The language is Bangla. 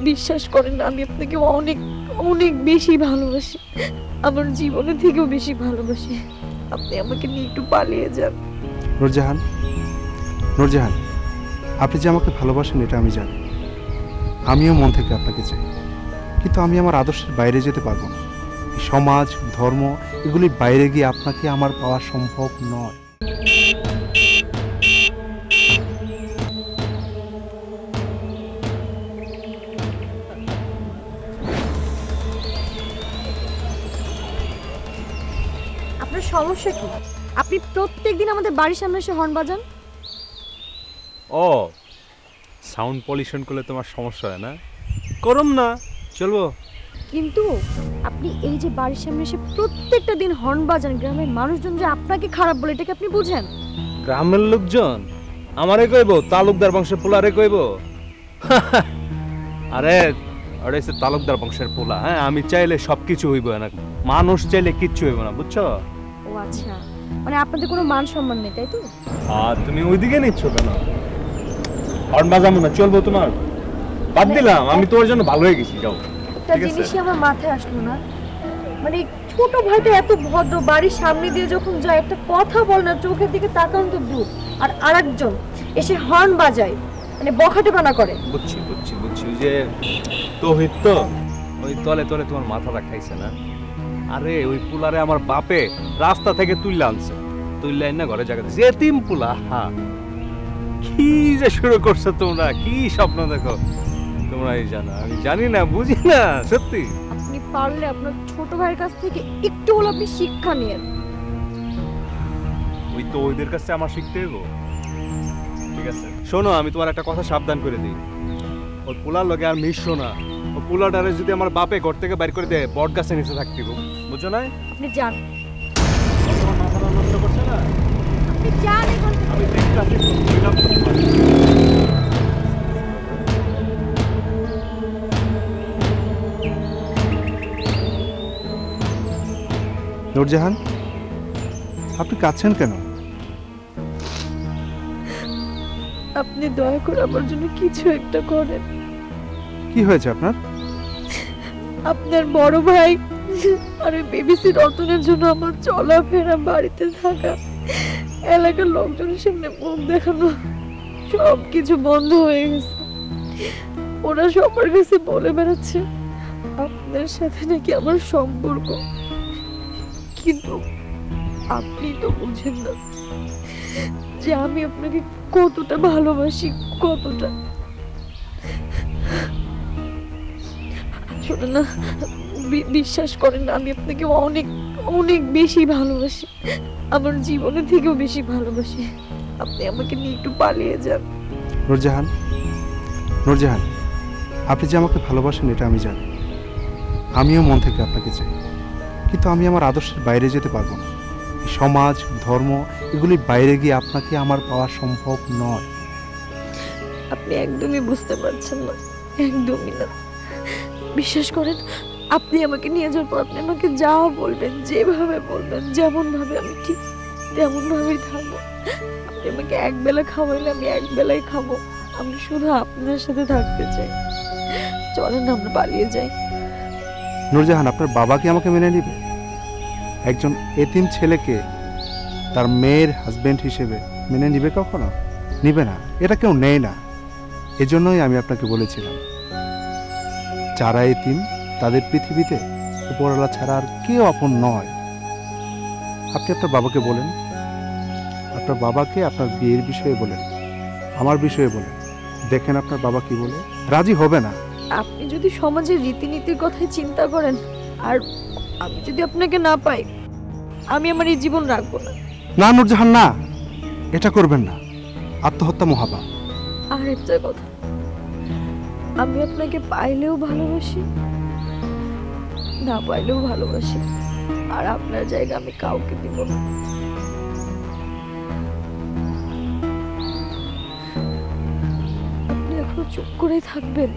বিশ্বাস করেন না, আমি আপনাকে অনেক অনেক বেশি ভালোবাসি, আমার জীবনের থেকেও বেশি ভালোবাসি। আপনি আমাকে নিয়ে একটু পালিয়ে যান। নূরজাহান, নূরজাহান, আপনি যে আমাকে ভালোবাসেন এটা আমি জানি, আমিও মন থেকে আপনাকে চাই, কিন্তু আমি আমার আদর্শের বাইরে যেতে পারবো না। সমাজ, ধর্ম, এগুলি বাইরে গিয়ে আপনাকে আমার পাওয়া সম্ভব নয়। আপনার সমস্যা কি? আপনি প্রত্যেকদিন আমাদের বাড়ির সামনে এসে হর্ন বাজান। ও, সাউন্ড পলিউশন করলে তোমার সমস্যা হয় না? করম না, চলবো। কিন্তু আপনি এই যে বাড়ির সামনে এসে প্রত্যেকটা দিন হর্ন বাজান, গ্রামের মানুষজন যে আপনাকে খারাপ বলে, এটাকে আপনি বুঝেন? গ্রামের লোকজন আমারে কইব তালুকদার বংশের পোলারে কইব? আরে আরে সে তালুকদার বংশের পোলা, হ্যাঁ আমি চাইলে সবকিছু হইব না, মানুষ চাইলে কিচ্ছু হইব না, বুঝছো? ও আচ্ছা, মানে আপনাদের কোনো মান সম্মান নেই, তাই তো? আর তুমি ওইদিকে নিচ্ছ কেন? হর্ন বাজাবো না, চলবো তোমার? বাদ দিলাম, আমি তোমার জন্য ভালো হয়ে গেছি, যাও। একটা জিনিসই আমার মাথায় আসলো না, মানে ছোট ভাইটা এত ভদ্র, বাড়ির সামনে দিয়ে যখন যায় একটা কথা বল না, চোখের দিকে তাকান তো দূর, আর আরেকজন এসে হর্ন বাজায়, মানে বখাটেপনা করে। বুঝছি বুঝছি বুঝছি, ওই যে তৌহিদ তো, ওই তলে তলে তোমার মাথাটা খাইছে না? আরে ওই পুলারে আমার বাপে রাস্তা থেকে তুইলা আনছে, তুইলা না ঘরে জায়গা দিছে, এতিম পুলা। হ্যাঁ, কি যে শুরু করছো তোমরা, কি স্বপ্ন দেখো তোমরাই জানো, আমি জানি না, বুঝি না সত্যি। আপনি পারলে আপনার ছোট ভাইয়ের কাছ থেকে একটু হলো আপনি শিক্ষা নিয়েন। ওই তো ওইদের কাছে আমার শিখতে হইব, ঠিক আছে? শোনো, আমি তোমার একটা কথা সাবধান করে দিই, ওই পোলার লগে আর মিশছো না। ও পোলাটারে যদি আমার বাপে ঘর থেকে বাইর করে দেয়, বট গাছে নিচে থাকতে গো, বুঝছো না? আপনি যান, তোমার মাথা নষ্ট করছে না? আপনি যান এখন। আমি দেখতে আসি, বুঝলাম তোমার। নূরজাহান, আপনি কাঁদছেন কেন? আপনি দয়া করে আমার জন্য কিছু একটা করেন। কি হয়েছে আপনার? আপনার বড় ভাই আর বিবিসি রতনের জন্য আমার চলাফেরা, বাড়িতে থাকা, এলাকার লোকজনের সামনে মুখ দেখানো সব কিছু বন্ধ হয়ে গেছে। ওরা সবার কাছে বলে বেড়াচ্ছে আপনার সাথে নাকি আমার সম্পর্ক, কিন্তু আপনি তো বুঝেন না যে আমি আপনাকে কতটা ভালোবাসি, কতটা। শোনেন না, বিশ্বাস করেন না, আমি আপনাকে অনেক অনেক বেশি ভালোবাসি, আমার জীবনের থেকেও বেশি ভালোবাসি। আপনি আমাকে নিয়ে একটু পালিয়ে যান। নূরজাহান, নূরজাহান, আপনি যে আমাকে ভালোবাসেন এটা আমি জানি, আমিও মন থেকে আপনাকে চাই, কিন্তু আমি আমার আদর্শের বাইরে যেতে পারবো না। সমাজ, ধর্ম, এগুলি বাইরে গিয়ে আপনাকে আমার পাওয়া সম্ভব নয়। আপনি একদমই বুঝতে পারছেন না, একদমই না। বিশ্বাস করেন, আপনি আমাকে নিয়ে যাওয়ার পর আপনি আমাকে যা বলবেন, যেভাবে বলবেন, যেমন ভাবে, আমি ঠিক তেমন ভাবেই থাকবো। আপনি আমাকে এক বেলা খাওয়াইলে আমি এক বেলায় খাবো। আমি শুধু আপনার সাথে থাকতে চাই। চলেন আমরা পালিয়ে যাই। নূরজাহান, আপনার বাবা কি আমাকে মেনে নিবে? একজন এতিম ছেলেকে তার মেয়ের হাজবেন্ড হিসেবে মেনে নিবে কখনো? নিবে না, এটা কেউ নেয় না। এজন্যই আমি আপনাকে বলেছিলাম, যারা এতিম তাদের পৃথিবীতে উপরওয়ালা ছাড়া আর কেউ আপন নয়। আপনি আপনার বাবাকে বলেন, আপনার বাবাকে আপনার বিয়ের বিষয়ে বলেন, আমার বিষয়ে বলেন, দেখেন আপনার বাবা কি বলে। রাজি হবে না। আপনি যদি সমাজের রীতিনীতির কথাই চিন্তা করেন, আর আমি যদি আপনাকে না পাই, আমি আমার এই জীবন রাখবো না। না নূরজাহান, না, এটা করবেন না, আত্মহত্যা মহাপাপ। আর একটা কথা, আমি আপনাকে পাইলেও ভালোবাসি, না পাইলেও ভালোবাসি, আর আপনার জায়গা আমি কাউকে দিব না। আপনি এখনো চুপ করে থাকবেন?